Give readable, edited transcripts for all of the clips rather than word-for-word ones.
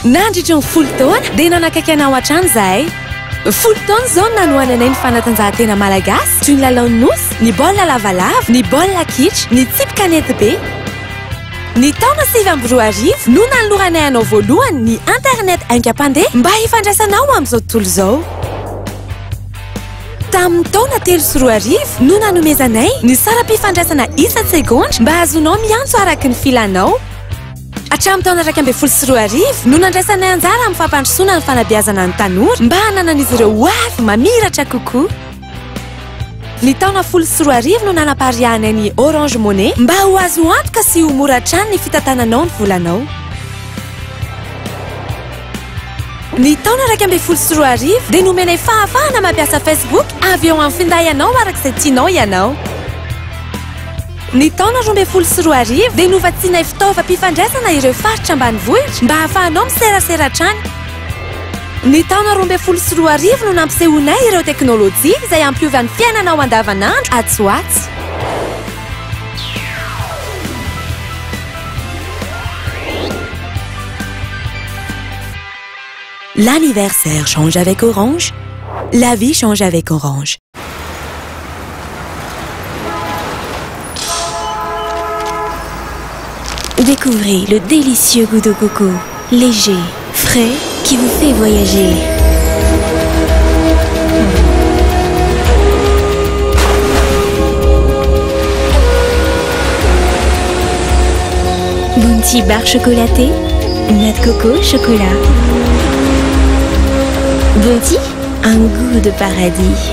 nandritra ny folo taona dia nanakaiky anao hatrany zahay. Folo taona zao nanohananay ny fanatanjahantena malagasy toy ny lalao nosy, ny baolina lavalava, ny baolina kitra, ny tsipy kanety be. Ny taona 2024 no nanoloranay anao voalohany ny internet aingam-pandeha mba hifandraisanao amin'izao tontolo izao. Tamin'ny taona 3 no nanomezanay ny saram-pifandraisana 20 segondra mba azonao miantso araky ny filanao. Hatramin'ny taona 12 no nandraisanay anjara amin'ny fampandrosoana ny fanabeazana ny tanora mba hananan'izy ireo hoavy mamiratra kokoa. Ny taona 13 no nanaparihanay ny Orange Money mba ho azo antoka sy ho mora hatrany ny fitantananao ny volanao. Ny taona 12 dia nomenay fahafahana mampiasa Facebook avy eo amin'ny finday ianao arak'izay tianao ianao. Ny taona 12 dia novatsianay fitaovam-pifandraisana ireo faritra ambanivohitra mba hahafahanao miserasera hatrany. Ny taona 12 no nampisehoanay ireo teknôlôjia izay ampiova ny fiainanao andavanandro atsoatsy. L'anniversaire change avec Orange. La vie change avec Orange. Découvrez le délicieux goût de coco, léger, frais, qui vous fait voyager. Bounty bar chocolaté, noix de coco, chocolat. Bounty, un goût de paradis.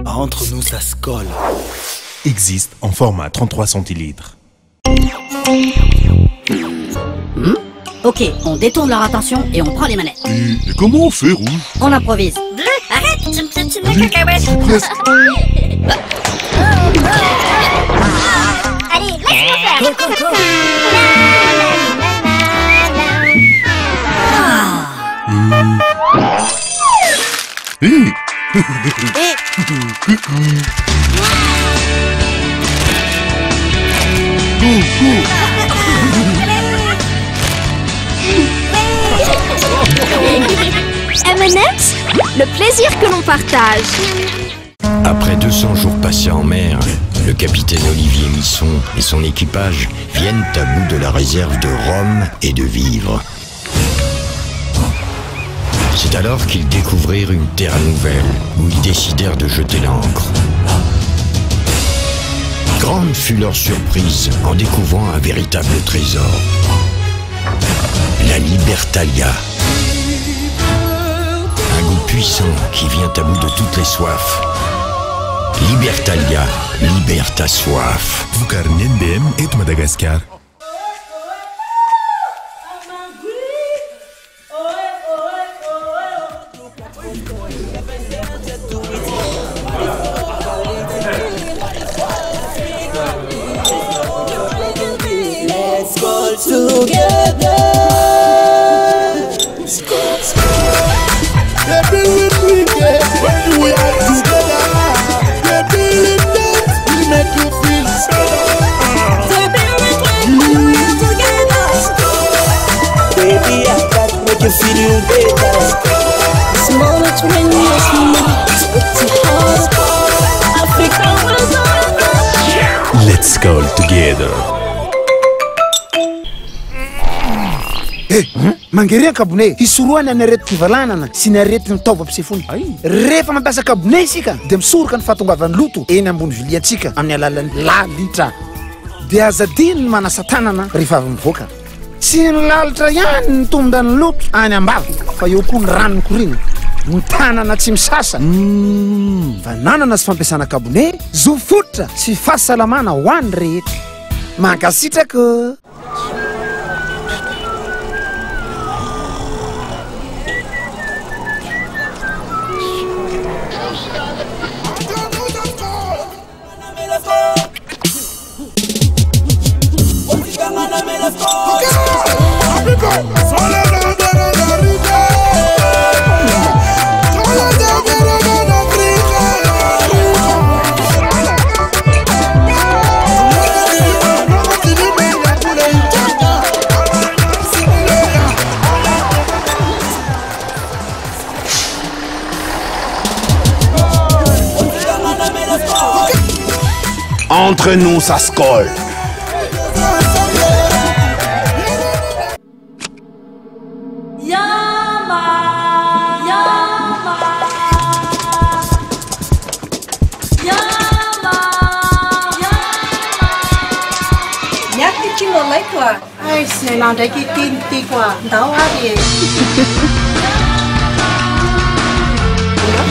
Entre nous, ça se colle. Existe en format 33 centilitres. Ok, on détourne leur attention et on prend les manettes. Et comment on fait, Rouge? On improvise. Arrête, tu me piétines la cacahuète. Allez, laisse-moi faire. M&M's, le plaisir que l'on partage. Après 200 jours passés en mer, le capitaine Olivier Misson et son équipage viennent à bout de la réserve de rhum et de vivres. C'est alors qu'ils découvrirent une terre nouvelle où ils décidèrent de jeter l'ancre. Grande fut leur surprise en découvrant un véritable trésor. La Libertalia. Un goût puissant qui vient à bout de toutes les soifs. Libertalia, libère ta soif. Vukarnendem et Madagascar. Let's go together. Baby, when we are together, baby, we make you feel better. Baby, when we are together, baby, I got make you feel better. This moment when you smile, it's a heart. Africa was on. Let's go together. Mangeria kabone hisoroana ny arety fivalanana sy ny arety ny taova-pisefony. Rehefa mampiasa kabone isika dia misoroka ny fahatongavan'ny loto eny ambony viliantsika amin'ny alalan'ny lalitra. Dia azadiny ny manasa tanana rehefa avy mivoaka. Tsy ny lalitra ihany ny tonda ny loto any ambavy fa eo koa ny rano mikorina. Ny tanana tsy misasa. Vananana sy fampiasana kabone zo fototra sy fahasalamana ho an'ny rehetra. Mankasitraka. Entre nous, ça se colle. Ai, sẽ làm đấy cái tin tí quả đau á đi.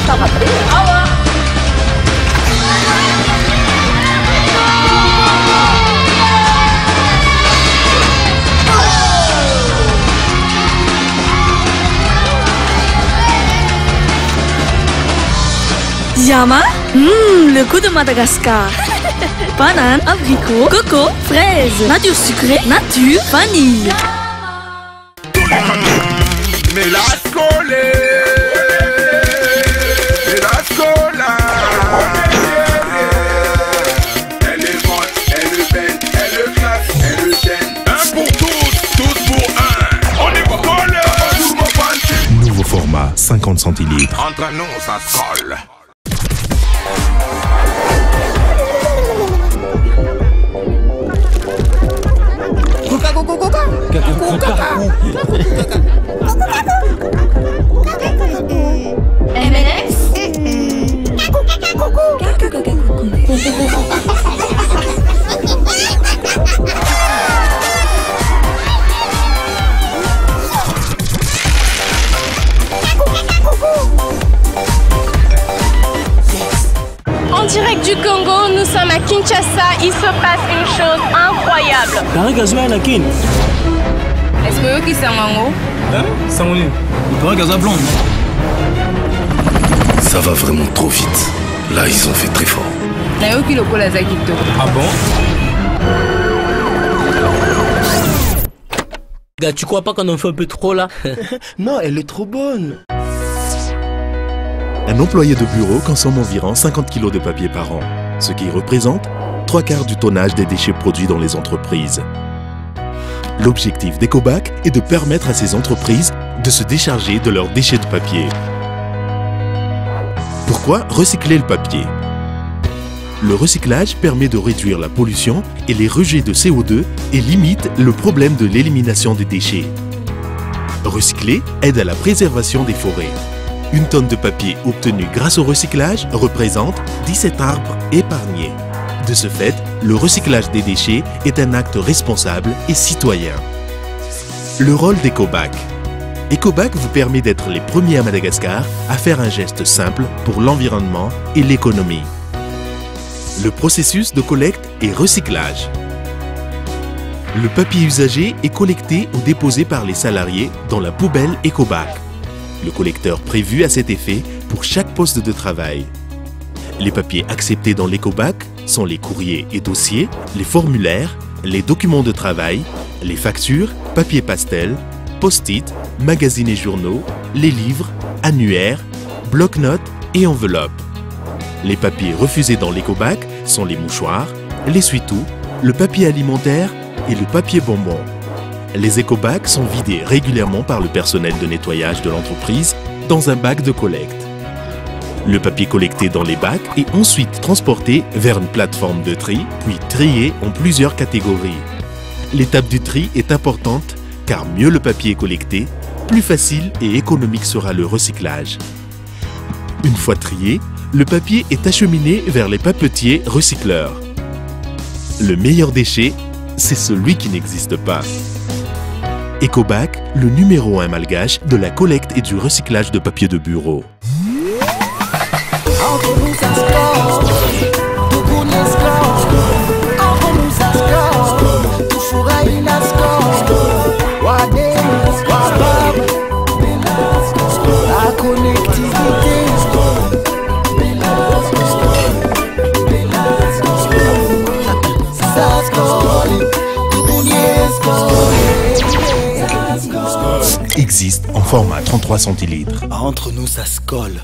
Sao mà biết? Yama, le goût de Madagascar. Banane, abricot, coco, fraise, nature sucrée, nature, vanille. Mais la scolaire, mais la scolaire. Elle est bonne, elle est belle, elle est classe, elle est saine. Un pour tous pour un. On est pour scolaire. Nouveau format, 50 centilitres. Entre nous, ça se colle. M&M's. En direct du Congo, nous sommes à Kinshasa. Il se passe une chose incroyable. Est-ce que vous qui sont en haut? Sangouli, blonde. Ça va vraiment trop vite. Là, ils ont fait très fort. Ah bon? Gars, tu crois pas qu'on en fait un peu trop là? Non, elle est trop bonne. Un employé de bureau consomme environ 50 kg de papier par an, ce qui représente 3/4 du tonnage des déchets produits dans les entreprises. L'objectif d'Ecobac est de permettre à ces entreprises de se décharger de leurs déchets de papier. Pourquoi recycler le papier? Le recyclage permet de réduire la pollution et les rejets de CO2 et limite le problème de l'élimination des déchets. Recycler aide à la préservation des forêts. Une tonne de papier obtenue grâce au recyclage représente 17 arbres épargnés. De ce fait, le recyclage des déchets est un acte responsable et citoyen. Le rôle d'Ecobac. Ecobac vous permet d'être les premiers à Madagascar à faire un geste simple pour l'environnement et l'économie. Le processus de collecte et recyclage. Le papier usagé est collecté ou déposé par les salariés dans la poubelle Ecobac. Le collecteur prévu à cet effet pour chaque poste de travail. Les papiers acceptés dans l'Ecobac sont les courriers et dossiers, les formulaires, les documents de travail, les factures, papier pastel, post-it, magazines et journaux, les livres, annuaires, bloc-notes et enveloppes. Les papiers refusés dans l'Ecobac sont les mouchoirs, l'essuie-tout, le papier alimentaire et le papier bonbon. Les écobacs sont vidés régulièrement par le personnel de nettoyage de l'entreprise dans un bac de collecte. Le papier collecté dans les bacs est ensuite transporté vers une plateforme de tri, puis trié en plusieurs catégories. L'étape du tri est importante car mieux le papier est collecté, plus facile et économique sera le recyclage. Une fois trié, le papier est acheminé vers les papetiers recycleurs. Le meilleur déchet, c'est celui qui n'existe pas. Ecobac, le numéro 1 malgache de la collecte et du recyclage de papier de bureau. Ça se colle, tout Existe en format 33 centilitres. Entre nous, ça se colle.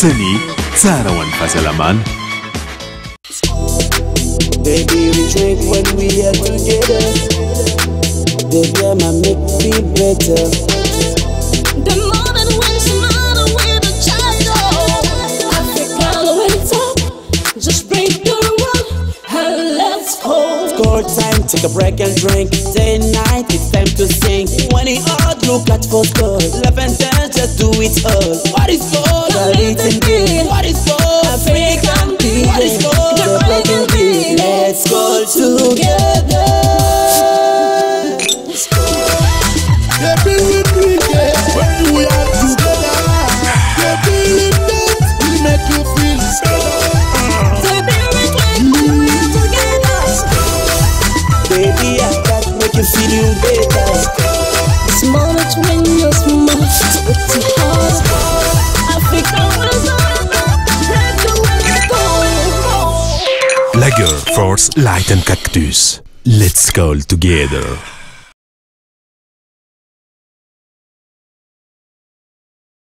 Sunny, Tsara wan fazalaman. Baby, we drink when we are together. Baby, I'ma make me better. The moment when she mother with a child, Africa when it's up, just break the world. Let's go. Score time, take a break and drink. Day and night, it's time to sing. When it hard, look at for score. Love and dance, just do it all. What is gold? What is gold? African beat. What is gold? The broken beat. Let's go together. Baby, we get when we are together. Baby, we make you feel baby, I got make you feel you better. This moment when you're smart, it's your heart. Africa was on. Lager, Force, Light and Cactus. Let's go together.